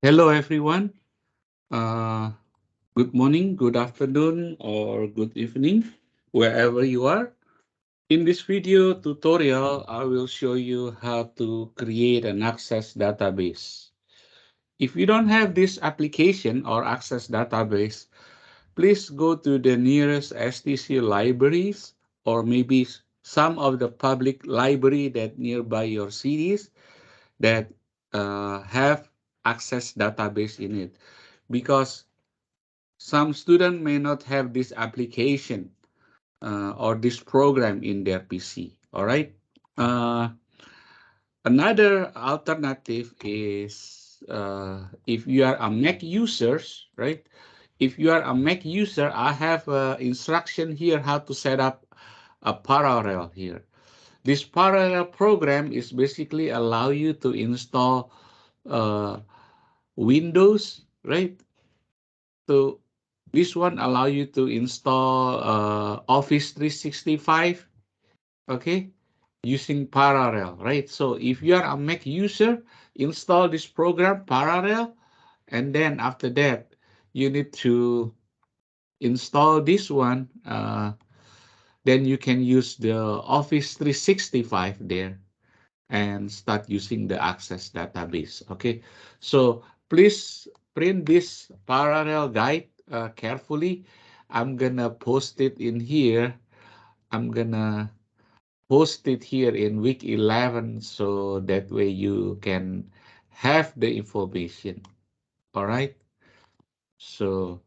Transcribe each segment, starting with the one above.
Hello, everyone. Uh, Good morning, good afternoon, or good evening, wherever you are. In this video tutorial, I will show you how to create an Access database. If you don't have this application or Access database, please go to the nearest STC libraries or maybe some of the public library that nearby your cities that have Access database in it because some student may not have this application or this program in their PC. All right. Uh, Another alternative is if you are a Mac users, right? If you are a Mac user, I have instruction here how to set up a parallel here. This parallel program is basically allow you to install uh, Windows, right? So this one allow you to install Office 365, okay, using Parallel, right? So if you are a Mac user, install this program Parallel, and then after that, you need to install this one. Then you can use the Office 365 there and start using the Access database. Okay, so please print this parallel guide carefully. I'm gonna post it in here. I'm gonna post it here in week 11 so that way you can have the information. All right. So,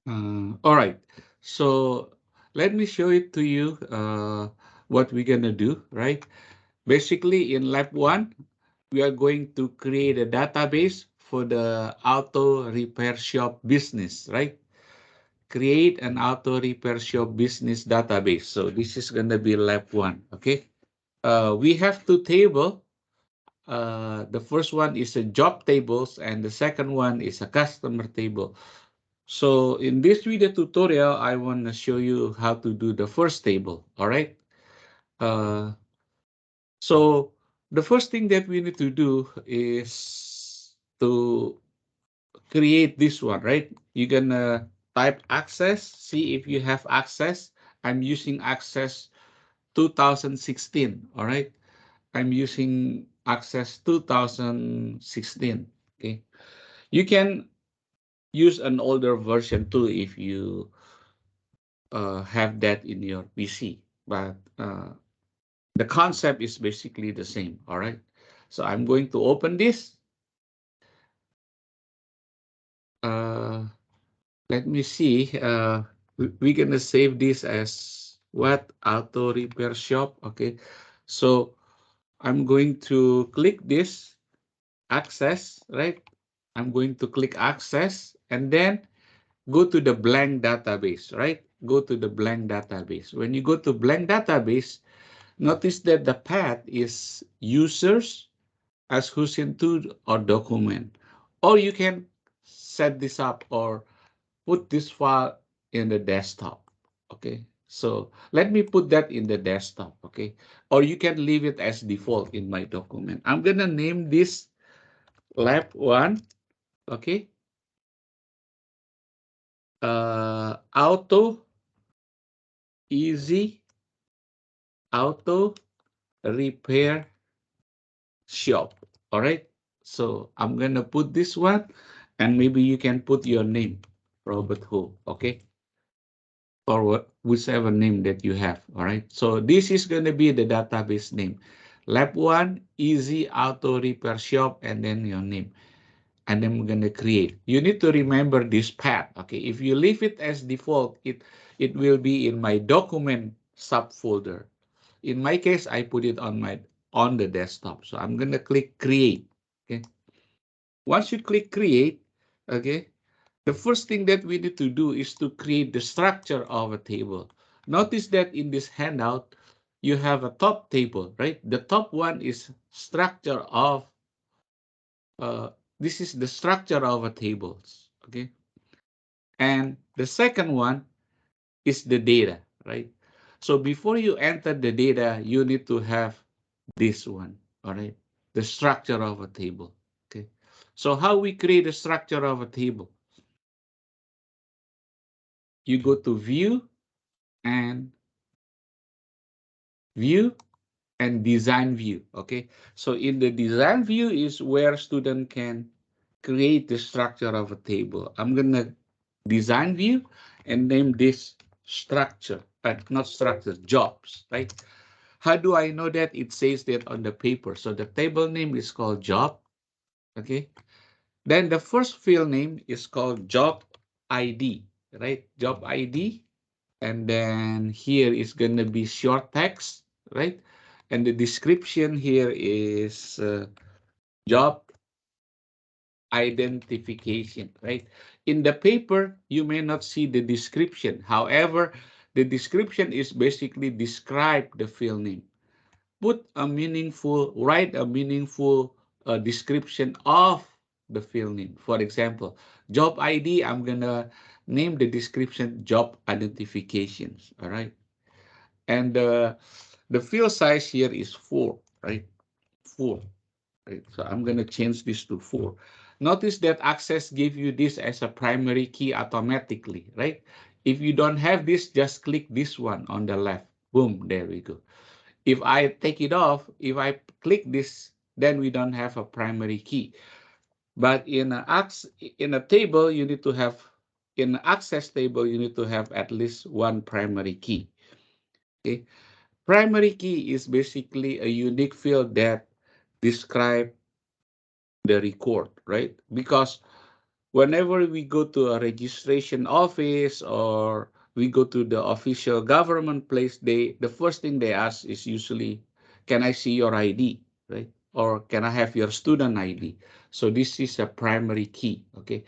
all right. So let me show it to you what we're gonna do, right? Basically, in lab one, we are going to create a database for the auto repair shop business, right? Create an auto repair shop business database. So this is going to be lab one, okay? We have two tables. The first one is a job tables and the second one is a customer table. So in this video tutorial, I want to show you how to do the first table, all right? Uh, So the first thing that we need to do is to create this one, right? You're gonna type access, see if you have access. I'm using access 2016, all right? I'm using access 2016, okay? You can use an older version too if you have that in your PC, but the concept is basically the same, all right? So I'm going to open this. Uh, Let me see. We're gonna save this as what auto repair shop. Okay, so I'm going to click this access, right? I'm going to click access and then go to the blank database, right? Go to the blank database. When you go to blank database, notice that the path is users as Hussein2 or document, or you can set this up or put this file in the desktop. Okay, so let me put that in the desktop. Okay, or you can leave it as default in my document. I'm gonna name this lab one. Okay, auto easy auto repair shop. All right, so I'm gonna put this one, and maybe you can put your name, Robert Ho. Okay, or whichever name that you have. All right. So this is going to be the database name. Lab one, easy auto repair shop, and then your name. And then we're going to create. You need to remember this path. Okay. If you leave it as default, it will be in my document subfolder. In my case, I put it on the desktop. So I'm going to click create. Okay. Once you click create, okay, the first thing that we need to do is to create the structure of a table. Notice that in this handout, you have a top table, right? The top one is structure of, this is the structure of a tables, okay? And the second one is the data, right? So before you enter the data, you need to have this one, all right? The structure of a table. So how we create the structure of a table? You go to and view and design view. Okay, so in the design view is where student can create the structure of a table. I'm gonna design view and name this structure, not structure, jobs, right? How do I know that? It says that on the paper. So the table name is called job. Okay, then the first field name is called job ID, right? Job ID. And then here is going to be short text, right? And the description here is job identification, right? In the paper, you may not see the description. However, the description is basically describe the field name. Write a meaningful description of the field name. For example, job ID, I'm gonna name the description job identifications, all right? And the field size here is 4, right? 4, right? So I'm gonna change this to 4. Notice that Access give you this as a primary key automatically, right? If you don't have this, just click this one on the left. Boom, there we go. If I take it off, if I click this, then we don't have a primary key. But in a table, you need to have, in an access table, you need to have at least one primary key. Okay. Primary key is basically a unique field that describe the record, right? Because whenever we go to a registration office or we go to the official government place, the first thing they ask is usually, can I see your ID, right? Or can I have your student ID? So this is a primary key, okay?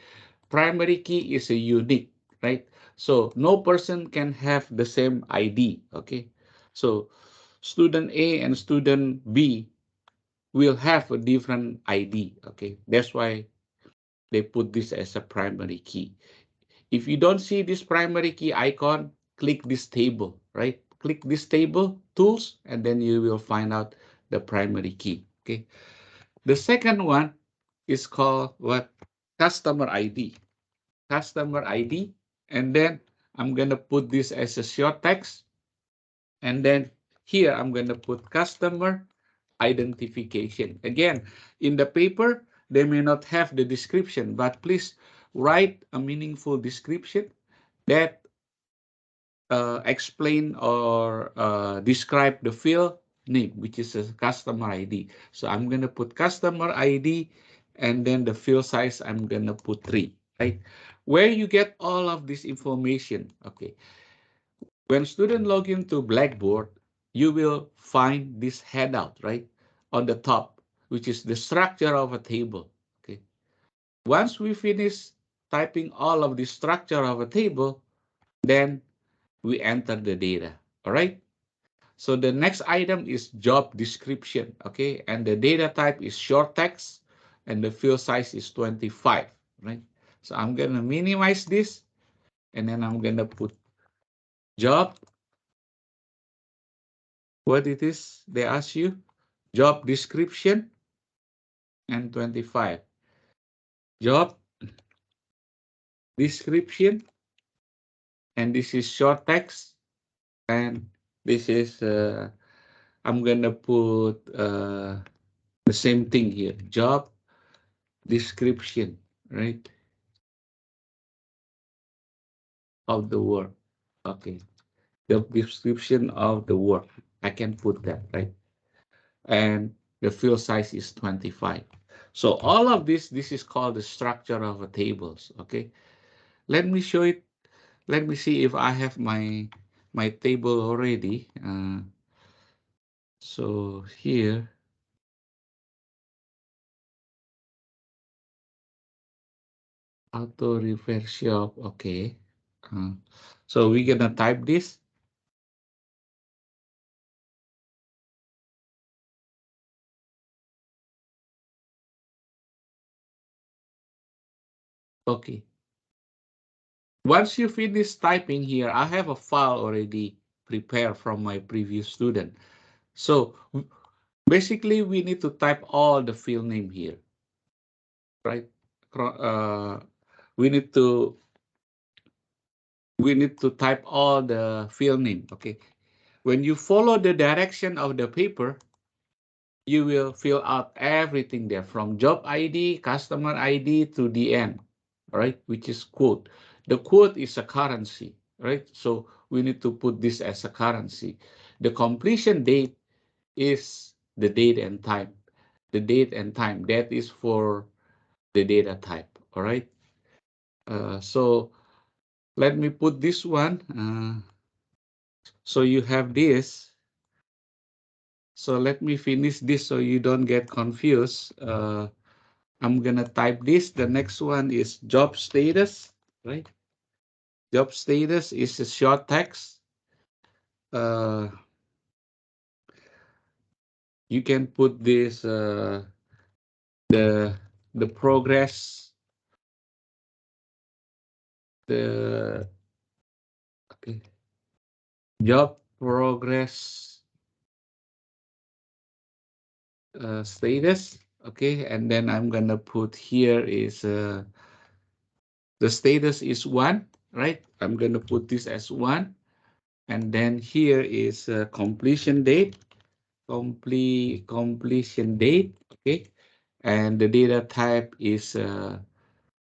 Primary key is a unique, right? So no person can have the same ID, okay? So student A and student B will have a different ID, okay? That's why they put this as a primary key. If you don't see this primary key icon, click this table, right? Click this table, tools, and then you will find out the primary key, okay? The second one is called what? Customer ID. Customer ID. And then I'm going to put this as a short text. And then here I'm going to put customer identification. Again, in the paper, they may not have the description, but please write a meaningful description that explain or describe the field name, which is a customer ID. So I'm going to put customer ID and then the field size, I'm going to put 3, right? Where you get all of this information, okay? When student log into Blackboard, you will find this handout, right? On the top, which is the structure of a table, okay? Once we finish typing all of the structure of a table, then we enter the data, all right? So the next item is job description, okay? And the data type is short text and the field size is 25, right? So I'm gonna minimize this and then I'm gonna put job, what it is they ask you, job description and 25. Job description and this is short text and this is, I'm gonna put the same thing here, job description, right? Of the work. Okay. The description of the work. I can put that, right? And the field size is 25. So all of this is called the structure of a tables. Okay. Let me show it. Let me see if I have my table already. So here, auto repair shop. Okay. Uh, so we're gonna type this. Okay. Once you finish typing here, I have a file already prepared from my previous student. So basically, we need to type all the field name here. right? We need to type all the field name. Okay, when you follow the direction of the paper, you will fill out everything there from job ID, customer ID to the end, right? Which is quote. The quote is a currency, right? So we need to put this as a currency. The completion date is the date and time. The date and time, that is for the data type, all right? So let me put this one. So you have this. So let me finish this so you don't get confused. I'm gonna type this. The next one is job status, right? Job status is a short text. Uh, you can put this the progress, the okay, job progress status. Okay, and then I'm gonna put here is the status is 1, right? I'm gonna put this as 1, and then here is completion date. Completion date, okay, and the data type is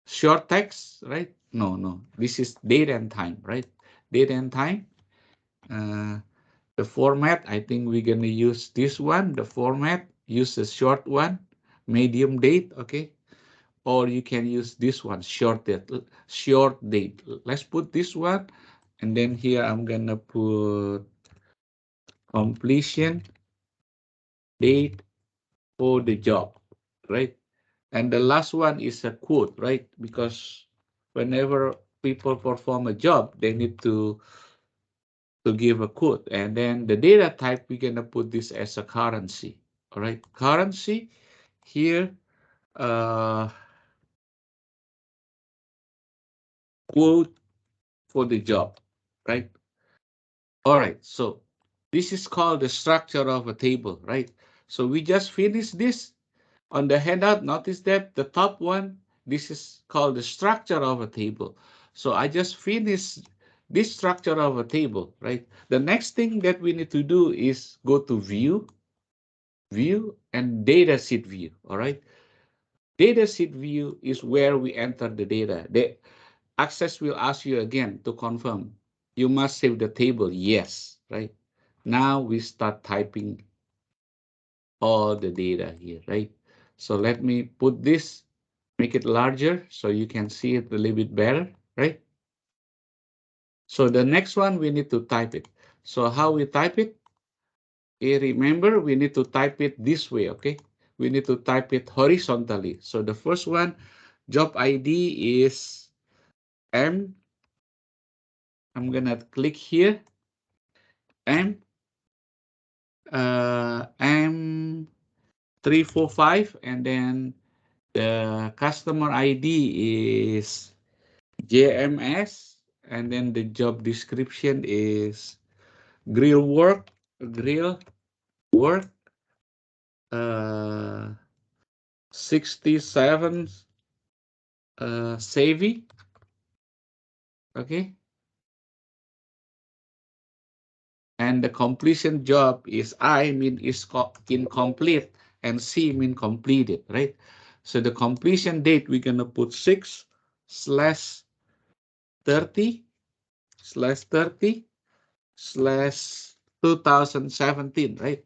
short text, right? No, this is date and time, right? Date and time. uh, the format, I think we're gonna use this one. The format, use a short one, medium date, okay, or you can use this one, short date. Let's put this one, and then here I'm gonna put completion date for the job, right? And the last one is a quote, right? Because whenever people perform a job, they need to give a quote. And then the data type, we're gonna put this as a currency. All right, currency here, uh, quote for the job, right? All right, so this is called the structure of a table, right? So we just finished this. On the handout, notice that the top one, this is called the structure of a table. So I just finished this structure of a table, right? The next thing that we need to do is go to view, and data sheet view, all right? Data sheet view is where we enter the data. The Access will ask you again to confirm. You must save the table, yes, right? Now we start typing all the data here, right? So let me put this, make it larger so you can see it a little bit better, right? So the next one, we need to type it. So how we type it? Remember, we need to type it this way, okay? We need to type it horizontally. So the first one, job ID is M. I'm gonna click here, M, M345, and then the customer ID is JMS, and then the job description is grill work, grill work, uh, 67 savvy, okay, and the completion job is I mean is incomplete, and C mean completed, right? So the completion date, we're gonna put 6/30 slash 30 slash 2017, right?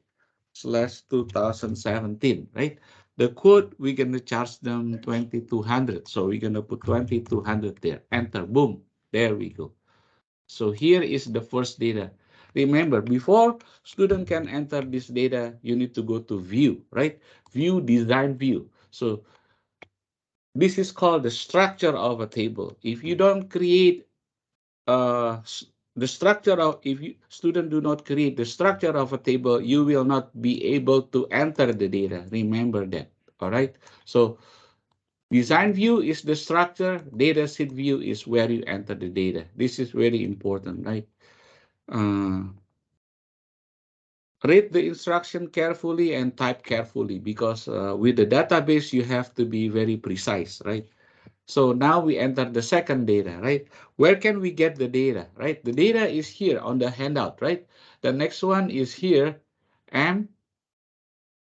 Slash 2017, right? The quote, we're going to charge them 2,200. So we're going to put 2,200 there. Enter, boom. There we go. So here is the first data. Remember, before student can enter this data, you need to go to view, right? View, design view. So this is called the structure of a table. If you don't create uh, the structure of, if you student do not create the structure of a table, you will not be able to enter the data. Remember that. All right. So design view is the structure. Data sheet view is where you enter the data. This is very important, right? Uh, Read the instruction carefully and type carefully because with the database, you have to be very precise, right? So now we enter the second data, right? Where can we get the data, right? The data is here on the handout, right? The next one is here, and,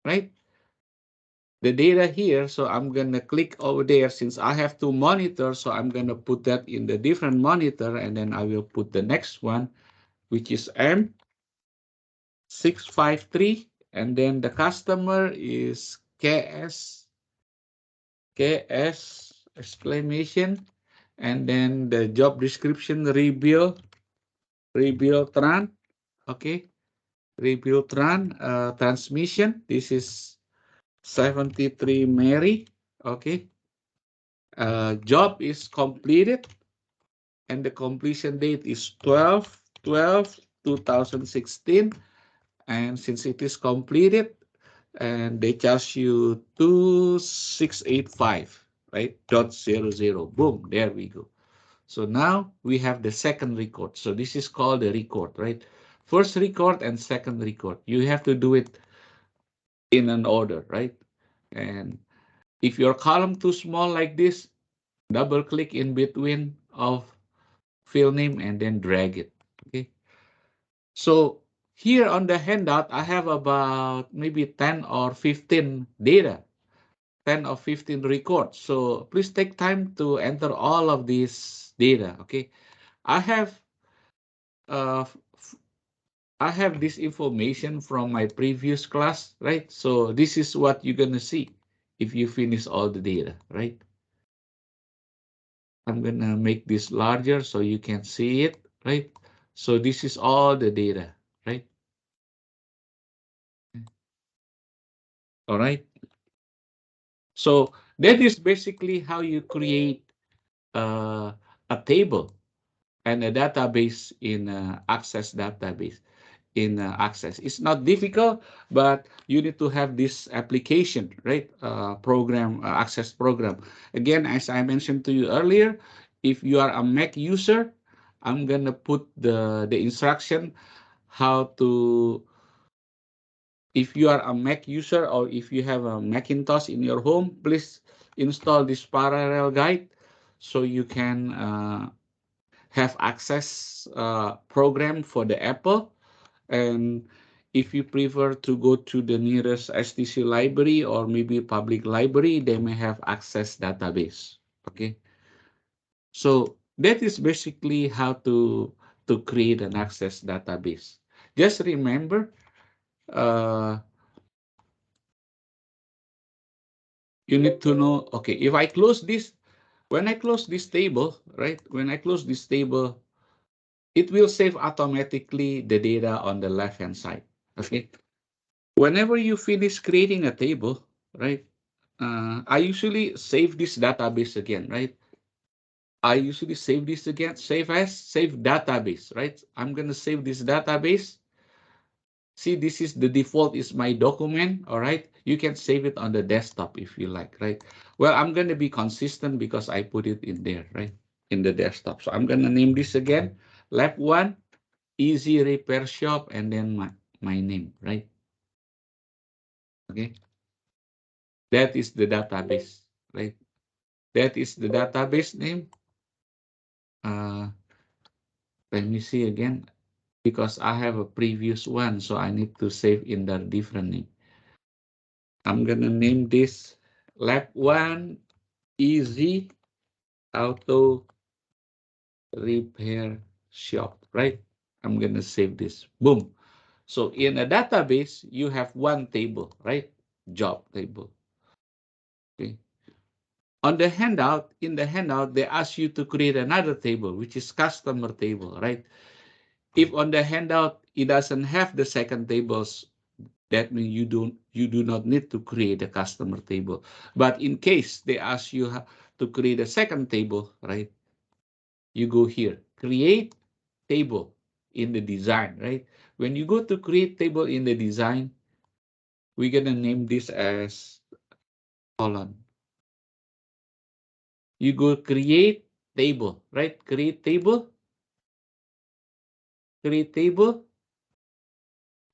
right? The data here, so I'm gonna click over there since I have two monitors, so I'm gonna put that in the different monitor, and then I will put the next one, which is M653, and then the customer is KS exclamation, and then the job description rebuild run, okay, rebuild run transmission. This is 73 Mary, okay. Job is completed, and the completion date is 12/12/2016. And since it is completed, and they charge you 2685, right? .00. Boom, there we go. So now we have the second record. So this is called the record, right? First record and second record. You have to do it in an order, right? And if your column too small like this, double click in between of field name and then drag it. Okay. So here on the handout, I have about maybe 10 or 15 data, 10 or 15 records. So please take time to enter all of these data. Okay. I have uh, I have this information from my previous class, right? So this is what you're gonna see if you finish all the data, right? I'm gonna make this larger so you can see it, right? So this is all the data, right? All right. So that is basically how you create uh, a table and a database in Access database. In Access, it's not difficult, but you need to have this application, right? Program, Access program. Again, as I mentioned to you earlier, if you are a Mac user, I'm gonna put the instruction how to. If you are a Mac user or if you have a Macintosh in your home, please install this parallel guide so you can have access program for the Apple. And if you prefer to go to the nearest STC library or maybe public library, they may have access database. Okay. So that is basically how to create an access database. Just remember, uh, you need to know, okay, if I close this, when I close this table, right? When I close this table, it will save automatically the data on the left-hand side. Okay. Whenever you finish creating a table, right? I usually save this database again, right? I usually save this again, save database, right? I'm gonna save this database. See, this is the default is my document, all right? You can save it on the desktop if you like, right? Well, I'm gonna be consistent because I put it in there, right? In the desktop. So I'm gonna name this again, Lab 1, Easy Repair Shop, and then my name, right? Okay, that is the database, right? That is the database name. Uh, Let me see again because I have a previous one, so I need to save in the different name. I'm gonna name this Lab 1 Easy Auto Repair Shop, right? I'm gonna save this. Boom. So in a database, you have one table, right? Job table. Okay. On the handout, in the handout, they ask you to create another table, which is customer table, right? If on the handout it doesn't have the second tables, that means you do not need to create a customer table. But in case they ask you to create a second table, right? You go here, create table in the design, right? When you go to create table in the design, we're gonna name this as column. You go create table, right? Create table,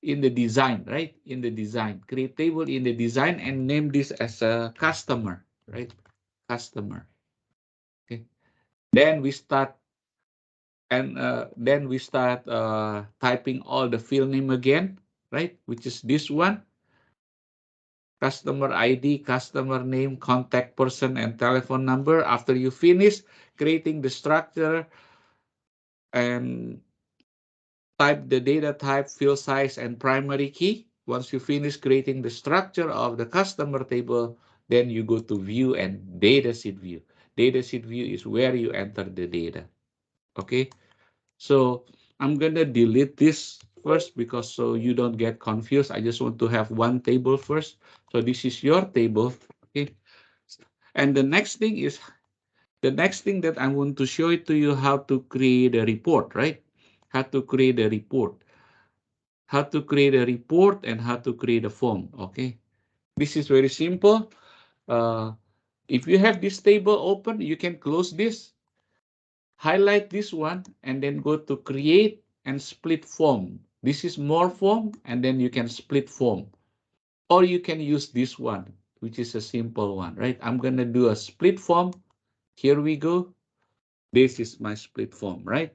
in the design, right? In the design, create table in the design and name this as a customer, right? Customer. Okay. Then we start typing all the field name again, right? Which is this one, customer ID, customer name, contact person, and telephone number. After you finish creating the structure and type the data type, field size, and primary key. Once you finish creating the structure of the customer table, then you go to view and data sheet view. Data sheet view is where you enter the data. Okay, so I'm gonna delete this first because so you don't get confused. I just want to have one table first. So this is your table. Okay, and the next thing that I want to show it to you how to create a report, right? How to create a report. How to create a report and how to create a form. Okay, this is very simple. Uh, if you have this table open, you can close this, highlight this one, and then go to create and split form. This is more form, and then you can split form. Or you can use this one, which is a simple one, right? I'm gonna do a split form. Here we go. This is my split form, right?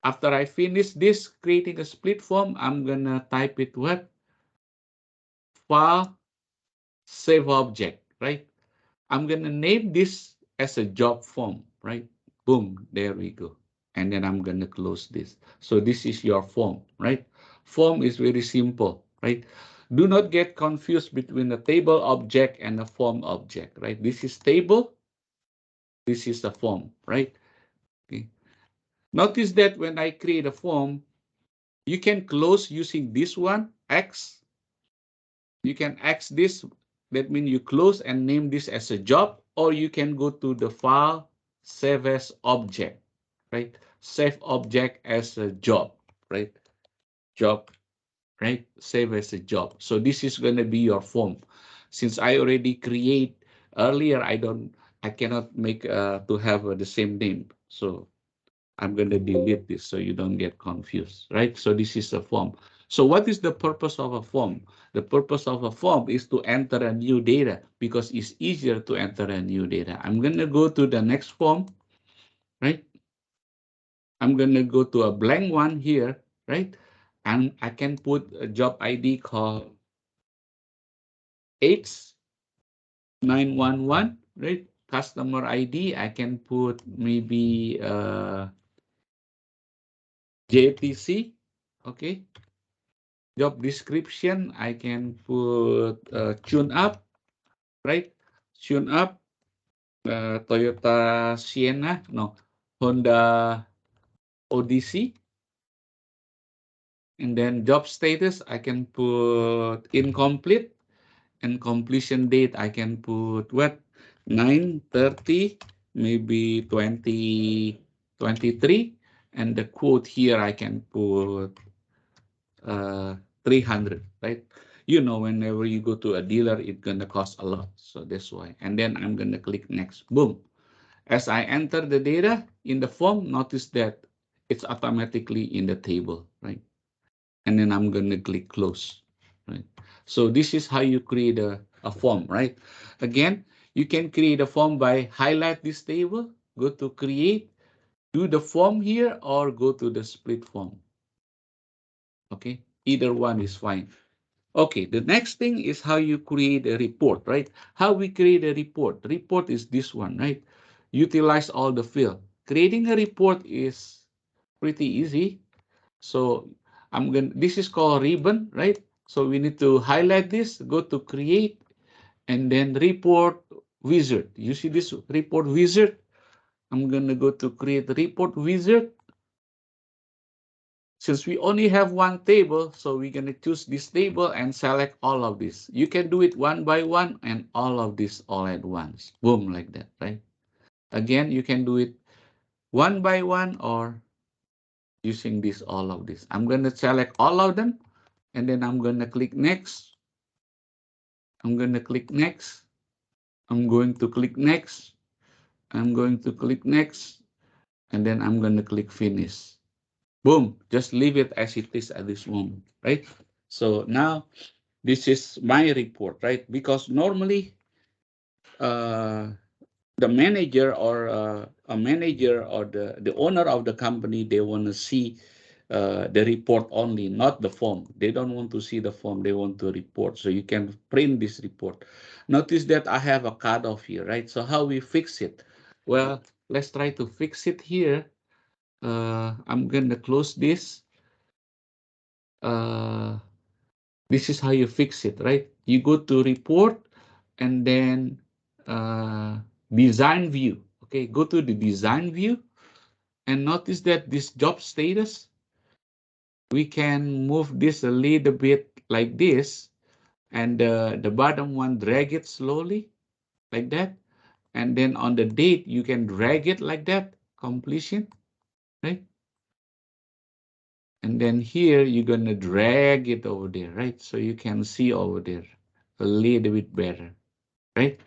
After I finish this, creating a split form, I'm gonna type it what? File, save object, right? I'm gonna name this as a job form, right? Boom, there we go. And then I'm gonna close this. So this is your form, right? Form is very simple, right? Do not get confused between the table object and the form object, right? This is table, this is the form, right? Okay. Notice that when I create a form, you can close using this one, X. You can X this, that means you close and name this as a job, or you can go to the file, save as object, right? Save object as a job, right? Job, right? Save as a job. So this is going to be your form. Since I already create earlier, I cannot make to have the same name. So I'm going to delete this so you don't get confused, right? So this is a form. So what is the purpose of a form? The purpose of a form is to enter a new data because it's easier to enter a new data. I'm going to go to the next form, right? I'm going to go to a blank one here, right? And I can put a job ID called 8911, right? Customer ID, I can put maybe JTC, okay? Job description, I can put tune up, right? Tune up, Toyota Sienna, no, Honda Odyssey. And then job status, I can put incomplete. And completion date, I can put what? 9/30, maybe 2023. And the quote here, I can put 300, right? You know, whenever you go to a dealer, it's gonna cost a lot. So that's why. And then I'm gonna click next. Boom. As I enter the data in the form, notice that it's automatically in the table, right? And then I'm gonna click close, right? So this is how you create a form, right? Again, you can create a form by highlight this table, go to create, do the form here, or go to the split form. Okay, either one is fine. Okay, the next thing is how you create a report, right? How we create a report. Report is this one, right? Utilize all the field. Creating a report is pretty easy. So this is called ribbon, right? So we need to highlight this, go to create, and then report wizard. You see this report wizard? I'm gonna go to create report wizard. Since we only have one table, so we're going to choose this table and select all of this. You can do it one by one and all of this all at once. Boom, like that, right? Again, you can do it one by one or using this, all of this. I'm going to select all of them and then I'm going to click next. I'm going to click next. I'm going to click next. I'm going to click next. And then I'm going to click finish. Boom, just leave it as it is at this moment, right? So now this is my report, right? Because normally the manager or a manager or the owner of the company, they want to see the report only, not the form. They don't want to see the form. They want to report. So you can print this report. Notice that I have a cutoff here, right? So how we fix it? Well, let's try to fix it here. I'm going to close this. This is how you fix it, right? You go to report and then design view. Okay, go to the design view and notice that this job status, we can move this a little bit like this, and the bottom one, drag it slowly like that. And then on the date, you can drag it like that, completion, right? And then here, you're going to drag it over there, right? So you can see over there a little bit better, right?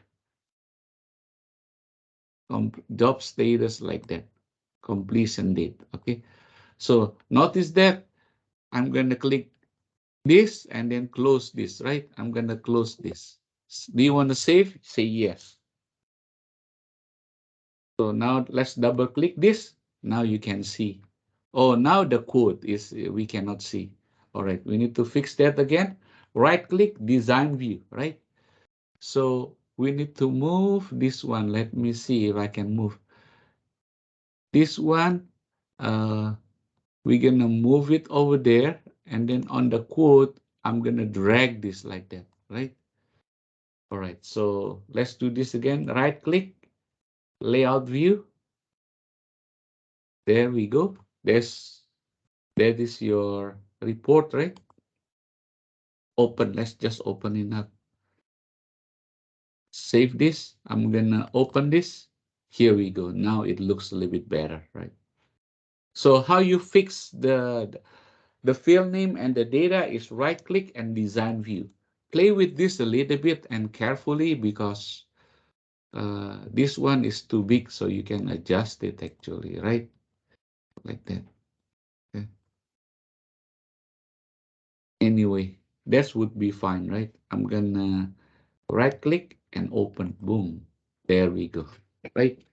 Job status like that, completion date, okay? So notice that I'm going to click this and then close this, right? I'm going to close this. Do you want to save? Say yes. So now let's double click this. Now you can see. Oh, now the code is, we cannot see. All right, we need to fix that again. Right click, design view, right? So we need to move this one. Let me see if I can move this one. We're gonna move it over there, and then on the quote, I'm gonna drag this like that, right? All right, so let's do this again. Right click, layout view. There we go. That is your report, right? Open, let's just open it up. Save this. I'm gonna open this. Here we go. Now it looks a little bit better, right? So how you fix the field name and the data is right click and design view. Play with this a little bit and carefully, because this one is too big, so you can adjust it actually, right? Like that. Okay. Anyway, that would be fine, right? I'm gonna right click and open. Boom. There we go. Right?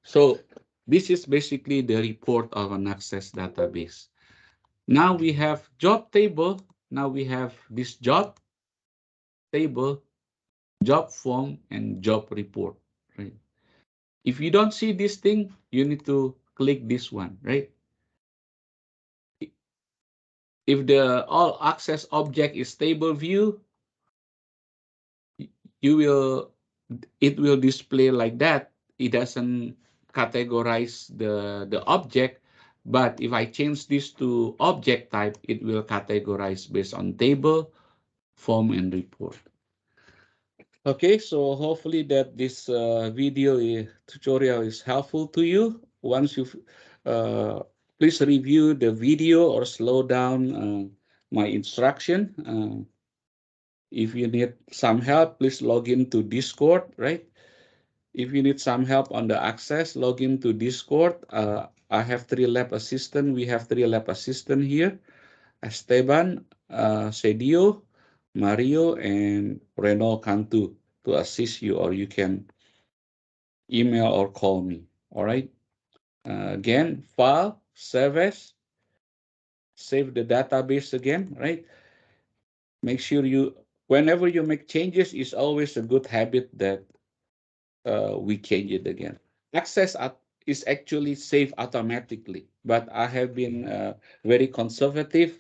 So this is basically the report of an Access database. Now we have job table. Now we have this job table, job form, and job report, right? If you don't see this thing, you need to click this one, right? If the all access object is table view, you will, it will display like that. It doesn't categorize the object, but if I change this to object type, it will categorize based on table, form, and report. Okay, so hopefully that this video tutorial is helpful to you. Once you please review the video or slow down my instruction. If you need some help, please log into Discord, right? If you need some help on the access, log into Discord. I have 3Lab assistant. We have 3Lab assistant here. Esteban, Sedio, Mario, and Reno Cantu to assist you, or you can email or call me. All right. Again, file, save as, save the database again, right? Make sure you, whenever you make changes, it's always a good habit that we change it again. Access is actually saved automatically, but I have been very conservative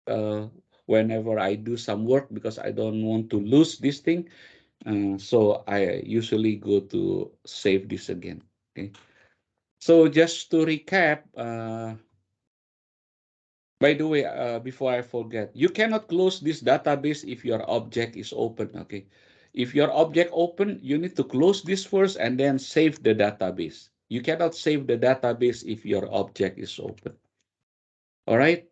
uh, whenever I do some work, because I don't want to lose this thing. So I usually go to save this again. Okay. So just to recap, by the way, before I forget, you cannot close this database if your object is open, okay? If your object open, you need to close this first and then save the database. You cannot save the database if your object is open. All right,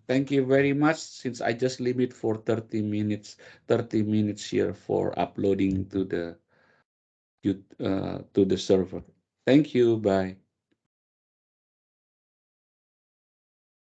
thank you very much. Since I just limit for 30 minutes here for uploading to the server. Thank you, bye.